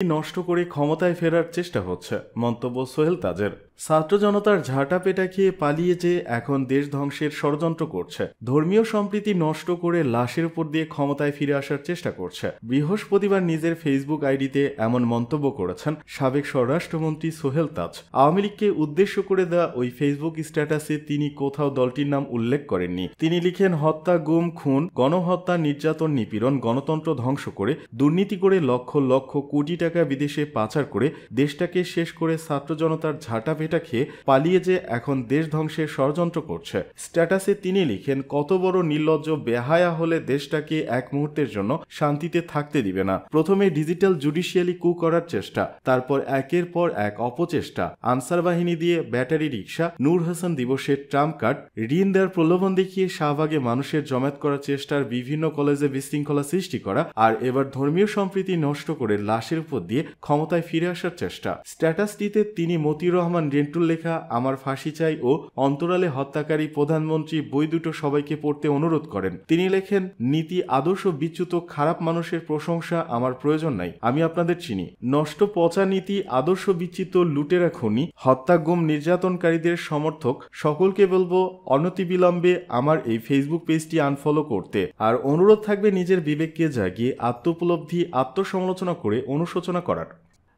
নষ্ট করে ক্ষমতায় ফেরার চেষ্টা হচ্ছে, মন্তব্য সোহেল তাজের। ছাত্র জনতার ঝাঁটা পেটা খেয়ে পালিয়ে যে এখন দেশ ধ্বংসের ষড়যন্ত্র করছে, ধর্মীয় সম্প্রীতি নষ্ট করে লাশের উপর দিয়ে ক্ষমতায় ফিরে আসার চেষ্টা করছে। বৃহস্পতিবার নিজের ফেসবুক আইডিতে এমন মন্তব্য করেছেন সাবেক স্বরাষ্ট্রমন্ত্রী সোহেল তাজ। আওয়ামী লীগকে উদ্দেশ্য করে দেওয়া ওই ফেসবুক স্ট্যাটাসে তিনি কোথাও দলটির নাম উল্লেখ করেননি। তিনি লিখেন, হত্যা, গুম, খুন, গণহত্যা, নির্যাতন, নিপীড়ন, গণতন্ত্র ধ্বংস করে, দুর্নীতি করে লক্ষ লক্ষ কোটি টাকা বিদেশে পাচার করে দেশটাকে শেষ করে ছাত্র জনতার ঝাঁটা পেটা খেয়ে পালিয়ে যে এখন দেশ ধ্বংসের ষড়যন্ত্র করছে। স্ট্যাটাসে তিনি লিখেন, কত বড় নির্লজ্জ বেহায়া হলে দেশটাকে এক মুহূর্তের জন্য শান্তিতে থাকতে দিবে না। প্রথমে ডিজিটাল জুডিশিয়ালি কু করার চেষ্টা, তারপর একের পর এক অপচেষ্টা, আনসার বাহিনী দিয়ে ব্যাটারি রিক্সা, নূর হোসেন দিবসের ট্রাম্প কার্ড, ঋণ দেওয়ার প্রলোভন দেখিয়ে শাহবাগে মানুষের জমায়েত করার চেষ্টার বিভিন্ন কলেজে বিশৃঙ্খলা সৃষ্টি করা, আর এবার ধর্মীয় সম্প্রীতি নষ্ট করে লাশের উপর দিয়ে ক্ষমতায় ফিরে আসার চেষ্টা। স্ট্যাটাসটিতে তিনি মতিউর রহমান রেন্টুর লেখা আমার ফাঁসি চাই ও অন্তরালে হত্যাকারী প্রধানমন্ত্রী বই দুটো সবাইকে পড়তে অনুরোধ করেন। তিনি লেখেন, নীতি আদর্শ বিচ্যুত খারাপ মানুষের প্রশংসা আমার প্রয়োজন নাই, আমি আপনাদের চিনি। নষ্ট পচা নীতি আদর্শ বিচ্যুত লুটেরা খুনি, হত্যা, গুম, নির্যাতনকারীদের সমর্থক সকলকে বলবো অনতিবিলম্বে আমার এই ফেসবুক পেজটি আনফলো করতে। আর অনুরোধ থাকবে নিজের বিবেককে জাগিয়ে আত্মোপলব্ধি, আত্মসমালোচনা করে অনুশোচনা করার।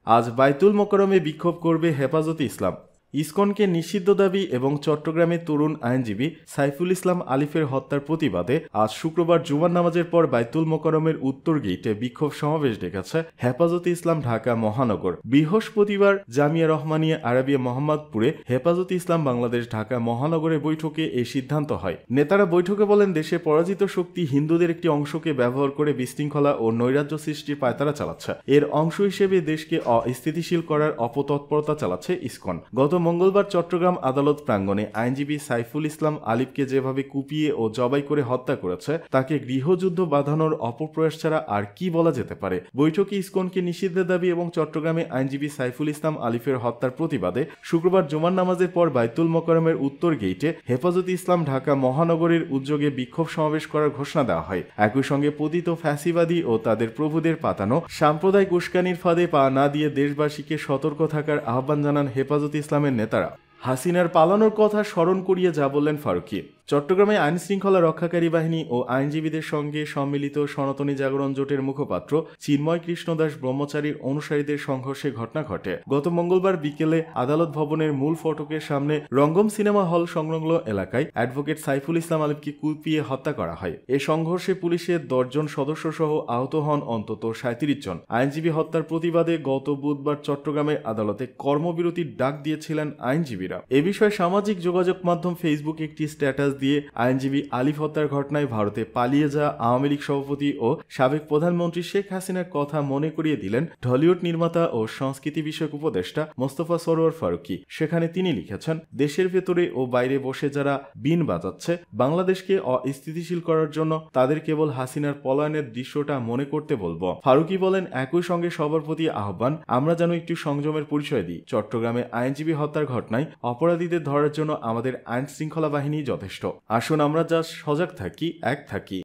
আজ বাইতুল মোকাররমে বিক্ষোভ করবে হেফাজতে ইসলাম। ইসকনকে নিষিদ্ধ দাবি এবং চট্টগ্রামের তরুণ আইনজীবী সাইফুল ইসলাম আলিফের হত্যার প্রতিবাদে আজ শুক্রবার জুমার নামাজের পর বাইতুল মোকাররমের উত্তর গেইটে বিক্ষোভ সমাবেশ ডেকেছে হেফাজতে ইসলাম ঢাকা মহানগর। বৃহস্পতিবার জামিয়া রহমানিয়া আরাবিয়া মোহাম্মদপুরে হেফাজতে ইসলাম বাংলাদেশ ঢাকা মহানগরের বৈঠকে এই সিদ্ধান্ত হয়। নেতারা বৈঠকে বলেন, দেশে পরাজিত শক্তি হিন্দুদের একটি অংশকে ব্যবহার করে বিশৃঙ্খলা ও নৈরাজ্য সৃষ্টির পায়তারা চালাচ্ছে। এর অংশ হিসেবে দেশকে অস্থিতিশীল করার অপতৎপরতা চালাচ্ছে ইসকন। গত মঙ্গলবার চট্টগ্রাম আদালত প্রাঙ্গণে আইনজীবী সাইফুল ইসলাম আলিফকে যেভাবে কুপিয়ে ও জবাই করে হত্যা করেছে তাকে গৃহযুদ্ধ বাঁধানোর অপপ্রয়াস ছাড়া আর কি বলা যেতে পারে। বৈঠকে ইসকনকে নিষিদ্ধের দাবি এবং চট্টগ্রামে আইনজীবী সাইফুল ইসলাম আলিফের হত্যার প্রতিবাদে শুক্রবার জুমার নামাজের পর বাইতুল মোকাররমের উত্তর গেইটে হেফাজতে ইসলাম ঢাকা মহানগরের উদ্যোগে বিক্ষোভ সমাবেশ করার ঘোষণা দেওয়া হয়। একই সঙ্গে পতিত ফ্যাসিবাদী ও তাদের প্রভুদের পাতানো সাম্প্রদায়িক উস্কানির ফাঁদে পা না দিয়ে দেশবাসীকে সতর্ক থাকার আহ্বান জানান হেফাজতে ইসলামের নেতারা। হাসিনার পালানোর কথা স্মরণ করিয়ে যা বললেন ফারুকী। চট্টগ্রামে আইন শৃঙ্খলা রক্ষাকারী বাহিনী ও আইনজীবীদের সঙ্গে সম্মিলিত সনাতনী জাগরণ জোটের মুখপাত্র চিন্ময় কৃষ্ণ দাস ব্রহ্মচারীর অনুসারীদের সংঘর্ষে ঘটনা ঘটে। গত মঙ্গলবার বিকেলে আদালত ভবনের মূল ফটকের সামনে রঙ্গম সিনেমা হল সংলগ্ন এলাকায় অ্যাডভোকেট সাইফুল ইসলাম আলিফকে কুপিয়ে হত্যা করা হয়। এ সংঘর্ষে পুলিশের 10 জন সদস্য সহ আহত হন অন্তত 37 জন। আইনজীবী হত্যার প্রতিবাদে গত বুধবার চট্টগ্রামের আদালতে কর্মবিরতির ডাক দিয়েছিলেন আইনজীবীরা। এ বিষয়ে সামাজিক যোগাযোগ মাধ্যম ফেসবুকে একটি স্ট্যাটাস দিয়ে আইনজীবী আলিফ হত্যার ঘটনায় ভারতে পালিয়ে যাওয়া আওয়ামী লীগ সভাপতি ও সাবেক প্রধানমন্ত্রী শেখ হাসিনার কথা মনে করিয়ে দিলেন ঢলিউড নির্মাতা ও সংস্কৃতি বিষয়ক উপদেষ্টা মোস্তফা সরোয়ার ফারুকী। সেখানে তিনি লিখেছেন, দেশের ভেতরে ও বাইরে বসে যারা বিন বাজাচ্ছে বাংলাদেশকে অস্থিতিশীল করার জন্য তাদের কেবল হাসিনার পলায়নের দৃশ্যটা মনে করতে বলবো। ফারুকী বলেন, একই সঙ্গে সবার প্রতি আহ্বান, আমরা যেন একটু সংযমের পরিচয় দিই। চট্টগ্রামে আইনজীবী হত্যার ঘটনায় অপরাধীদের ধরার জন্য আমাদের আইন শৃঙ্খলা বাহিনী যথেষ্ট। আসুন আমরা যা সজাগ থাকি, এক থাকি।